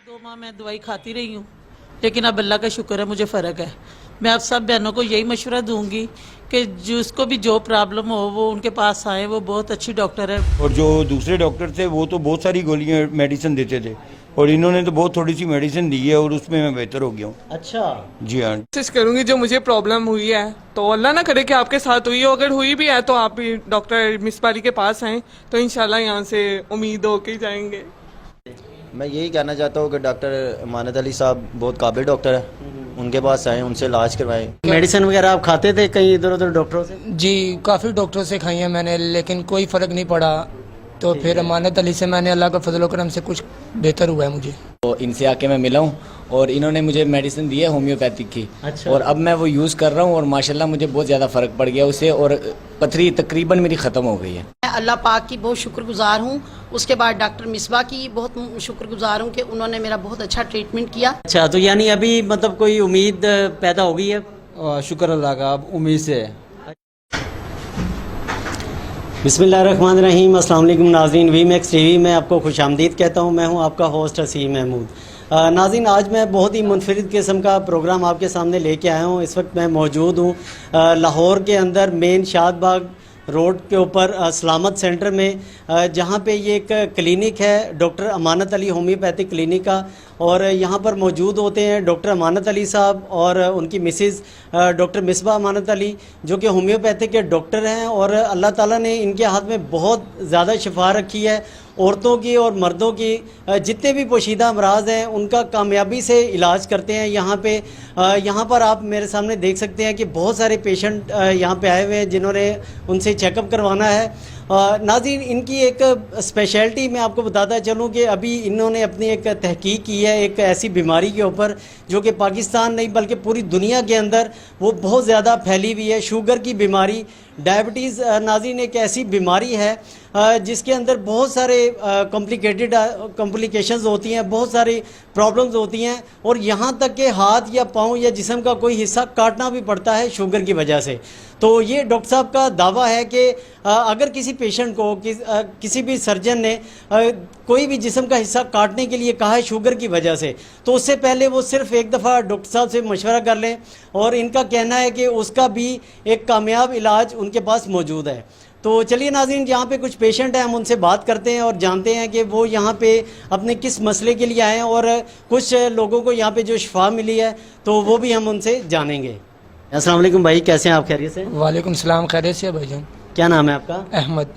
2 माह मैं दवाई खाती रही हूँ, लेकिन अब अल्लाह का शुक्र है मुझे फ़र्क है। मैं आप सब बहनों को यही मशवरा दूंगी कि जिसको भी जो प्रॉब्लम हो वो उनके पास आए, वो बहुत अच्छी डॉक्टर है। और जो दूसरे डॉक्टर थे वो तो बहुत सारी गोलियां मेडिसिन देते थे, और इन्होंने तो बहुत थोड़ी सी मेडिसिन दी है और उसमें मैं बेहतर हो गया हूँ। अच्छा जी हाँ। कोशिश करूंगी जो मुझे प्रॉब्लम हुई है, तो अल्लाह ना करे कि आपके साथ हुई हो, अगर हुई भी है तो आप भी डॉक्टर मिसबारी के पास आएँ तो इंशाल्लाह यहाँ से उम्मीद हो के जाएंगे। मैं यही कहना चाहता हूँ कि डॉक्टर अमानत अली साहब बहुत काबिल डॉक्टर है, उनके पास आएँ, उनसे इलाज करवाएं। मेडिसिन वगैरह आप खाते थे कहीं इधर उधर डॉक्टरों से? जी काफ़ी डॉक्टरों से खाई है मैंने, लेकिन कोई फ़र्क नहीं पड़ा। तो फिर अमानत अली से मैंने अल्लाह का फजल करम से कुछ बेहतर हुआ है मुझे। तो इनसे आके मैं मिला हूँ और इन्होंने मुझे मेडिसिन दी है होम्योपैथिक की। अच्छा। और अब मैं वो यूज़ कर रहा हूँ और माशाल्लाह मुझे बहुत ज़्यादा फ़र्क पड़ गया उससे, और पथरी तकरीबन मेरी ख़त्म हो गई है। मैं अल्लाह पाक की बहुत शुक्रगुजार हूँ। उसके बाद डॉक्टर मिसबा की बहुत शुक्रगुजार हूँ कि उन्होंने मेरा बहुत अच्छा ट्रीटमेंट किया। अच्छा, तो यानी अभी मतलब कोई उम्मीद पैदा हो गई है? शुक्र अल्लाह का, अब उम्मीद से है। बिस्मिल्लाहिर्रहमानिर्रहीम। अस्सलाम वालेकुम नाज़रीन, वी मैक्स टीवी में आपको खुशामदीद कहता हूँ। मैं हूँ आपका होस्ट हसीम महमूद। नाज़रीन, आज मैं बहुत ही मुनफरिद किस्म का प्रोग्राम आपके सामने लेके आया हूँ। इस वक्त मैं मौजूद हूँ लाहौर के अंदर मेन शादबाग रोड के ऊपर सलामत सेंटर में, जहाँ पे ये एक क्लिनिक है doctor Amanat Ali homeopathic clinic का। और यहाँ पर मौजूद होते हैं डॉक्टर अमानत अली साहब और उनकी मिसेस डॉक्टर मिसबा अमानत अली, जो कि होम्योपैथिक के डॉक्टर हैं। और अल्लाह ताला ने इनके हाथ में बहुत ज़्यादा शिफा रखी है। औरतों की और मर्दों की जितने भी पोशीदा अमराज हैं उनका कामयाबी से इलाज करते हैं यहाँ पे। यहाँ पर आप मेरे सामने देख सकते हैं कि बहुत सारे पेशेंट यहाँ पे आए हुए हैं जिन्होंने उनसे चेकअप करवाना है। नाज़रीन, इनकी एक स्पेशलिटी मैं आपको बताता चलूँ कि अभी इन्होंने अपनी एक तहकीक की है एक ऐसी बीमारी के ऊपर जो कि पाकिस्तान नहीं बल्कि पूरी दुनिया के अंदर वो बहुत ज़्यादा फैली हुई है। शुगर की बीमारी, डायबिटीज़ नाज़रीन एक ऐसी बीमारी है जिसके अंदर बहुत सारे कॉम्प्लिकेशंस होती हैं, बहुत सारी प्रॉब्लम्स होती हैं, और यहाँ तक कि हाथ या पाँव या जिस्म का कोई हिस्सा काटना भी पड़ता है शुगर की वजह से। तो ये डॉक्टर साहब का दावा है कि अगर किसी पेशेंट को किसी भी सर्जन ने कोई भी जिस्म का हिस्सा काटने के लिए कहा है शुगर की वजह से, तो उससे पहले वो सिर्फ एक दफ़ा डॉक्टर साहब से मशवरा कर लें। और इनका कहना है कि उसका भी एक कामयाब इलाज उनके पास मौजूद है। तो चलिए नाज़रीन, यहाँ पे कुछ पेशेंट हैं, हम उनसे बात करते हैं और जानते हैं कि वो यहाँ पे अपने किस मसले के लिए आए हैं, और कुछ लोगों को यहाँ पे जो शिफा मिली है तो वो भी हम उनसे जानेंगे। अस्सलाम वालेकुम भाई, कैसे हैं आप? खैरियत से? वालेकुम सलाम, खैरियत से भाईजान। क्या नाम है आपका? अहमद।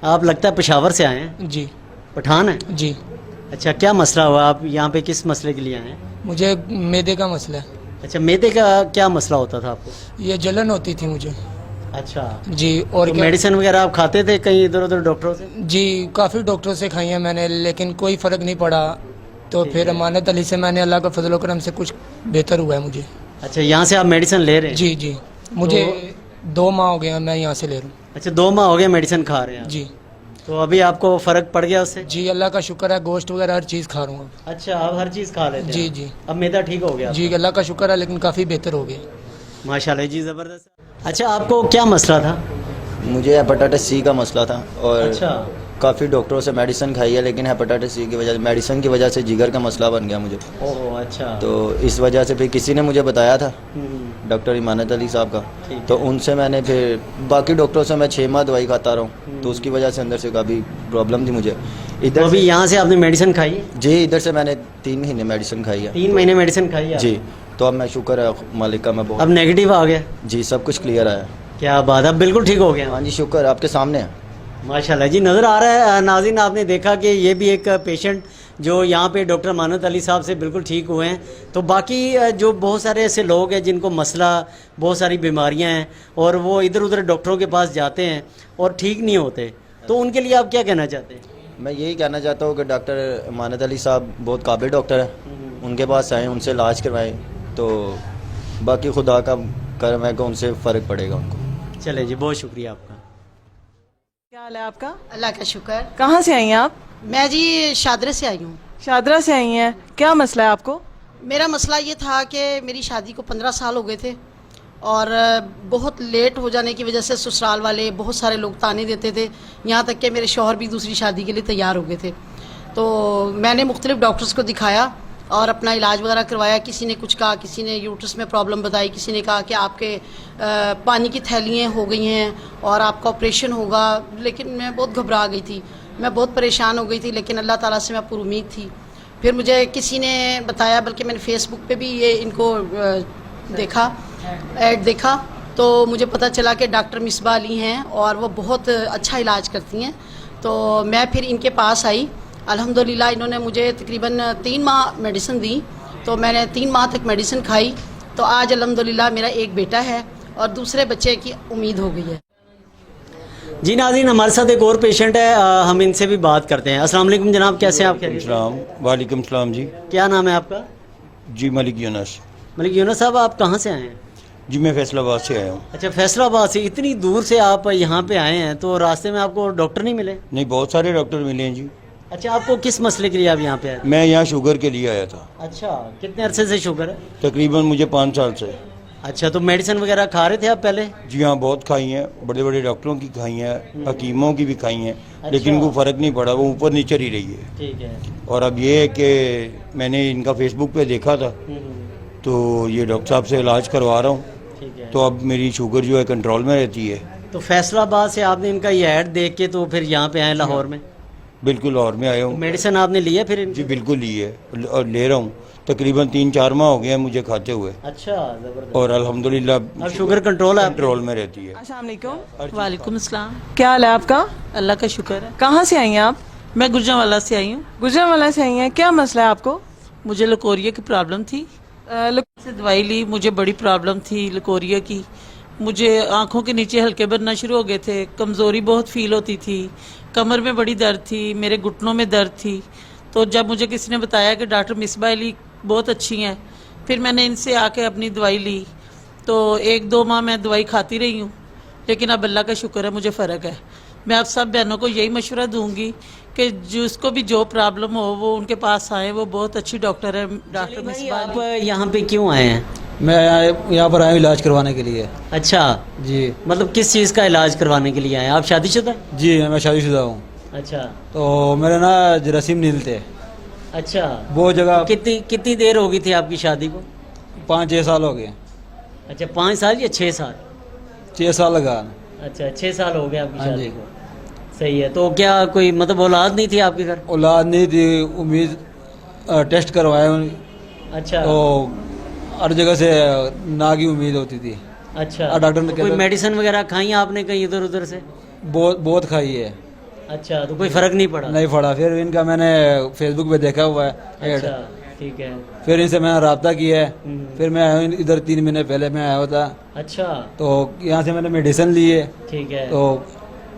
आप लगता है पेशावर से आए हैं? जी। पठान है जी। अच्छा, क्या मसला हुआ? आप यहाँ पे किस मसले के लिए आए हैं? मुझे मैदे का मसला है। अच्छा, मैदे का क्या मसला होता था आपको? ये जलन होती थी मुझे। अच्छा जी। और तो मेडिसिन वगैरह आप खाते थे कहीं इधर उधर डॉक्टरों से? जी काफ़ी डॉक्टरों से खाई है मैंने, लेकिन कोई फ़र्क नहीं पड़ा। तो फिर अमानत अली से मैंने अल्लाह का फजल करम से कुछ बेहतर हुआ है मुझे। अच्छा, यहाँ से आप मेडिसिन ले रहे हैं? जी जी, मुझे 2 माह हो गया मैं यहाँ से ले रहा हूँ। अच्छा, 2 माह हो गए मेडिसिन खा रहे हैं आप? जी। तो अभी आपको फ़र्क पड़ गया उससे? जी अल्लाह का शुक्र है, गोश्त वगैरह हर चीज़ खा रहा हूँ। अच्छा, आप हर चीज़ खा लेते हैं? जी जी। अब मैदा ठीक हो गया? जी अल्लाह का शुक्र है, लेकिन काफ़ी बेहतर हो गया माशाल्लाह जी, ज़बरदस्त। अच्छा, आपको क्या मसला था? मुझे हेपेटाइटिस सी का मसला था, और अच्छा, काफ़ी डॉक्टरों से मेडिसिन खाई है, लेकिन हेपेटाइटिस सी की वजह मेडिसिन की वजह से जिगर का मसला बन गया मुझे। ओह अच्छा। तो इस वजह से फिर किसी ने मुझे बताया था डॉक्टर अमानत अली साहब का, तो उनसे मैंने फिर बाकी डॉक्टरों से मैं 6 माह दवाई खाता रहा हूँ, तो उसकी वजह से अंदर से काफ़ी प्रॉब्लम थी मुझे। इधर अभी यहाँ से आपने मेडिसिन खाई है? जी, इधर से मैंने 3 महीने मेडिसिन खाई है। 3 महीने मेडिसिन खाई है जी। तो अब मैं शुक्र है मालिक का, मैं बहुत। अब नेगेटिव आ गया? जी, सब कुछ क्लियर आया। क्या बात, अब बिल्कुल ठीक हो गया? हाँ जी, शुक्र आपके सामने है। माशाल्लाह जी, नज़र आ रहा है नाज़रीन, आपने देखा कि ये भी एक पेशेंट जो यहाँ पे डॉक्टर अमानत अली साहब से बिल्कुल ठीक हुए हैं। तो बाकी जो बहुत सारे ऐसे लोग हैं जिनको मसला, बहुत सारी बीमारियाँ हैं और वो इधर उधर डॉक्टरों के पास जाते हैं और ठीक नहीं होते, तो उनके लिए आप क्या कहना चाहते हैं? मैं यही कहना चाहता हूँ कि डॉक्टर अमानत अली साहब बहुत काबिल डॉक्टर है, उनके पास आएँ, उनसे इलाज करवाएं, तो बाकी खुदा का करम है कि उनसे फ़र्क पड़ेगा उनको। चले जी, बहुत शुक्रिया आपका। क्या हाल है आपका? अल्लाह का शुक्र। कहाँ से आई हैं आप? मैं जी शादरा से आई हूँ। शादरा से आई हैं, क्या मसला है आपको? मेरा मसला ये था कि मेरी शादी को 15 साल हो गए थे, और बहुत लेट हो जाने की वजह से ससुराल वाले बहुत सारे लोग ताने देते थे, यहाँ तक कि मेरे शौहर भी दूसरी शादी के लिए तैयार हो गए थे। तो मैंने मुख्तलिफ डॉक्टर्स को दिखाया, اور اپنا علاج وغیرہ کروایا. کسی نے کچھ کہا, کسی نے یوٹرس میں پرابلم بتائی, کسی نے کہا کہ آپ کے پانی کی تھیلیاں ہو گئی ہیں اور آپ کا آپریشن ہوگا. لیکن میں بہت گھبرا گئی تھی, میں بہت پریشان ہو گئی تھی, لیکن اللہ تعالیٰ سے میں پر امید تھی. پھر مجھے کسی نے بتایا, بلکہ میں نے فیس بک پہ بھی یہ ان کو دیکھا, ایڈ دیکھا, تو مجھے پتہ چلا کہ ڈاکٹر مصباح علی ہیں اور وہ بہت اچھا علاج کرتی ہیں. تو میں پھر ان کے پاس آئی. الحمدللہ انہوں نے مجھے تقریباً 3 ماہ میڈیسن دی, تو میں نے 3 ماہ تک میڈیسن کھائی. تو آج الحمدللہ میرا ایک بیٹا ہے اور دوسرے بچے کی امید ہو گئی ہے. جی ناظرین, ہمارے ساتھ ایک اور پیشنٹ ہے, ہم ان سے بھی بات کرتے ہیں. السلام علیکم جناب, کیسے ہیں آپ؟ السلام. وعلیکم السلام جی. کیا نام ہے آپ کا؟ جی ملک یونس. ملک یونس صاحب, آپ کہاں سے آئے ہیں؟ جی میں فیصل آباد سے آیا ہوں. اچھا, فیصل آباد سے. اتنی دور سے آپ یہاں پہ آئے ہیں, تو راستے میں آپ کو ڈاکٹر نہیں ملے؟ نہیں, بہت سارے ڈاکٹر ملے ہیں جی. اچھا, آپ کو کس مسئلے کے لیے آپ یہاں پہ آئے؟ میں یہاں شوگر کے لیے آیا تھا. اچھا, کتنے عرصے سے شوگر ہے؟ تقریباً مجھے 5 سال سے. اچھا, تو میڈیسن وغیرہ کھا رہے تھے آپ پہلے؟ جی ہاں, بہت کھائی ہیں, بڑے بڑے ڈاکٹروں کی کھائی ہیں, حکیموں کی بھی کھائی ہیں, لیکن کوئی فرق نہیں پڑا, وہ اوپر نیچے ہی رہی ہے. ٹھیک ہے. اور اب یہ ہے کہ میں نے ان کا فیس بک پہ دیکھا تھا, تو یہ ڈاکٹر صاحب سے علاج کروا رہا ہوں. ٹھیک ہے. تو اب میری شوگر جو ہے کنٹرول میں رہتی ہے. تو فیصل آباد سے آپ نے ان کا یہ ایڈ دیکھ کے تو پھر یہاں پہ آئے لاہور میں؟ بالکل, اور میں آیا ہوں. میڈیسن آپ نے لی ہے پھر؟ جی بالکل لی ہے, اور لے رہا ہوں. تقریباً 3-4 ماہ ہو گئے ہیں مجھے کھاتے ہوئے, اچھا, زبردست. اور الحمدللہ اب شوگر کنٹرول ہے؟ کنٹرول میں رہتی ہے. السلام علیکم. وعلیکم السلام. کیا حال ہے آپ کا؟ اللہ کا شکر ہے. کہاں سے آئی ہیں آپ؟ میں گجرانوالہ سے آئی ہوں. گجرانوالہ سے آئی ہیں. کیا مسئلہ ہے آپ کو؟ مجھے لکوریا کی پرابلم تھی, سے دوائی لی, مجھے بڑی پرابلم تھی لکوریا کی. مجھے آنکھوں کے نیچے ہلکے بننا شروع ہو گئے تھے, کمزوری بہت فیل ہوتی تھی, کمر میں بڑی درد تھی, میرے گھٹنوں میں درد تھی. تو جب مجھے کسی نے بتایا کہ ڈاکٹر مصباح علی بہت اچھی ہیں, پھر میں نے ان سے آ کے اپنی دوائی لی. تو 1-2 ماہ میں دوائی کھاتی رہی ہوں, لیکن اب اللہ کا شکر ہے مجھے فرق ہے. میں اب سب بہنوں کو یہی مشورہ دوں گی کہ جس کو بھی جو پرابلم ہو وہ ان کے پاس آئیں, وہ بہت اچھی ڈاکٹر ہے, ڈاکٹر مصباح آپ علی. یہاں پہ کیوں آئے ہیں؟ میں یہاں پر آیا ہوں علاج کروانے کے لیے. اچھا جی. مطلب کس چیز کا علاج کروانے کے لیے آئے ہیں آپ؟ شادی شدہ؟ جی میں شادی شدہ ہوں. اچھا, تو میرے نا جراثیم نیل تھے. اچھا, بہت جگہ. کتنی دیر ہو گئی تھی آپ کی شادی کو؟ 5-6 سال ہو گئے. اچھا, 5 سال یا 6 سال؟ 6 سال لگا. اچھا, 6 سال ہو گئے آپ کی ہاں شادی جی. کو. صحیح ہے. تو کیا کوئی مطلب اولاد نہیں تھی آپ کے گھر؟ اولاد نہیں تھی. امید ٹیسٹ کروائے, اچھا, تو ہر جگہ سے نا کی امید ہوتی تھی. اچھا. ڈاکٹر نے کوئی میڈیسن وغیرہ کھائی آپ نے کہیں ادھر ادھر سے؟ بہت کھائی ہے. اچھا, تو کوئی فرق نہیں پڑا؟ نہیں پڑا. پھر ان کا میں نے فیس بک پہ دیکھا ہوا ہے ایڈ. اچھا, ٹھیک ہے. پھر ان سے میں نے رابطہ کیا ہے. پھر میں آیا ہوں ادھر 3 مہینے پہلے میں آیا ہوتا. اچھا, تو یہاں سے میں نے میڈیسن لی ہے. ٹھیک ہے. تو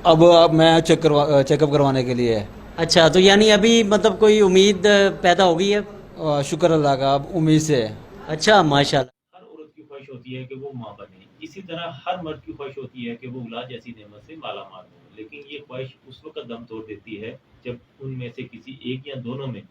اب میں چیک اپ کروانے کے لیے. اچھا, تو یعنی ابھی مطلب کوئی امید پیدا ہو گئی ہے؟ شکر اللہ کا, اب امید سے. اچھا, ماشاء اللہ. ہر عورت کی خواہش ہوتی ہے کہ وہ ماں بنے, اسی طرح ہر مرد کی خواہش ہوتی ہے کہ وہ اولاد جیسی نعمت سے مالا مال ہو. لیکن یہ خواہش اس وقت دم توڑ دیتی ہے جب ان میں سے کسی ایک یا دونوں میں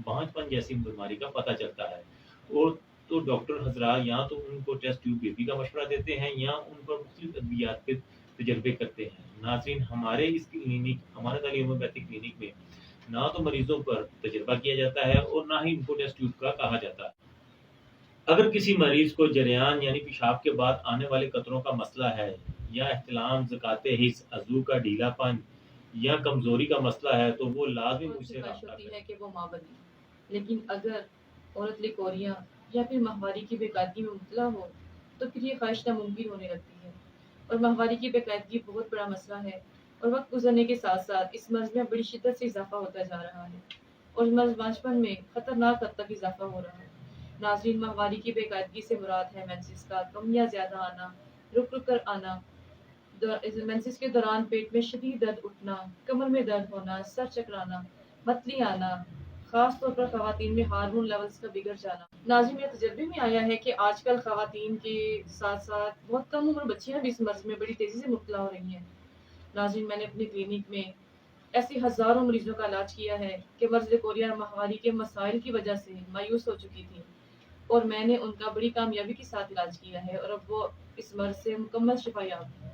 بانجھ پن جیسی بیماری کا پتہ چلتا ہے. اور تو ڈاکٹر حضرات یا تو ان کو ٹیسٹ ٹیوب بیبی کا مشورہ دیتے ہیں یا ان پر مختلف ادویات کے تجربے کرتے ہیں. ناظرین, ہمارے اس کلینک, ہمارے تعلیم ہومیوپیتھی کلینک میں نہ تو مریضوں پر تجربہ کیا جاتا ہے اور نہ ہی ان کو ٹیسٹ ٹیوب کا کہا جاتا ہے. اگر کسی مریض کو جریان یعنی پیشاب کے بعد آنے والے قطروں کا مسئلہ ہے, یا احتلام, زکات حص, عضو کا ڈھیلا پن یا کمزوری کا مسئلہ ہے, تو وہ لازمی مجھ سے رابطہ کرے. ہے کہ وہ ماں بنے. لیکن اگر عورت لیکوریا یا پھر ماہواری کی بے قاعدگی میں مبتلا ہو تو پھر یہ خواہش ناممکن ہونے لگتی ہے. اور ماہواری کی بے قاعدگی بہت بڑا مسئلہ ہے, اور وقت گزرنے کے ساتھ ساتھ اس مرض میں بڑی شدت سے اضافہ ہوتا جا رہا ہے, اور مرض بانجھپن میں خطرناک حد تک اضافہ ہو رہا ہے. ناظرین, ماہواری کی بے قاعدگی سے مراد ہے مینسس کا کم یا زیادہ آنا, رک رک کر آنا, مینسس کے دوران پیٹ میں شدید درد اٹھنا, کمر میں درد ہونا, سر چکرانا, متلی آنا, خاص طور پر خواتین میں ہارمون لیولز کا بگڑ جانا. ناظرین, میرے تجربے میں آیا ہے کہ آج کل خواتین کے ساتھ ساتھ بہت کم عمر بچیاں بھی اس مرض میں بڑی تیزی سے مبتلا ہو رہی ہیں. ناظرین, میں نے اپنی کلینک میں ایسی ہزاروں مریضوں کا علاج کیا ہے کہ مرض لیکوریا اور ماہواری کے مسائل کی وجہ سے مایوس ہو چکی تھی, اور میں نے ان کا بڑی کامیابی کے ساتھ علاج کیا ہے, اور اب وہ اس مرض سے مکمل شفا یاب ہے.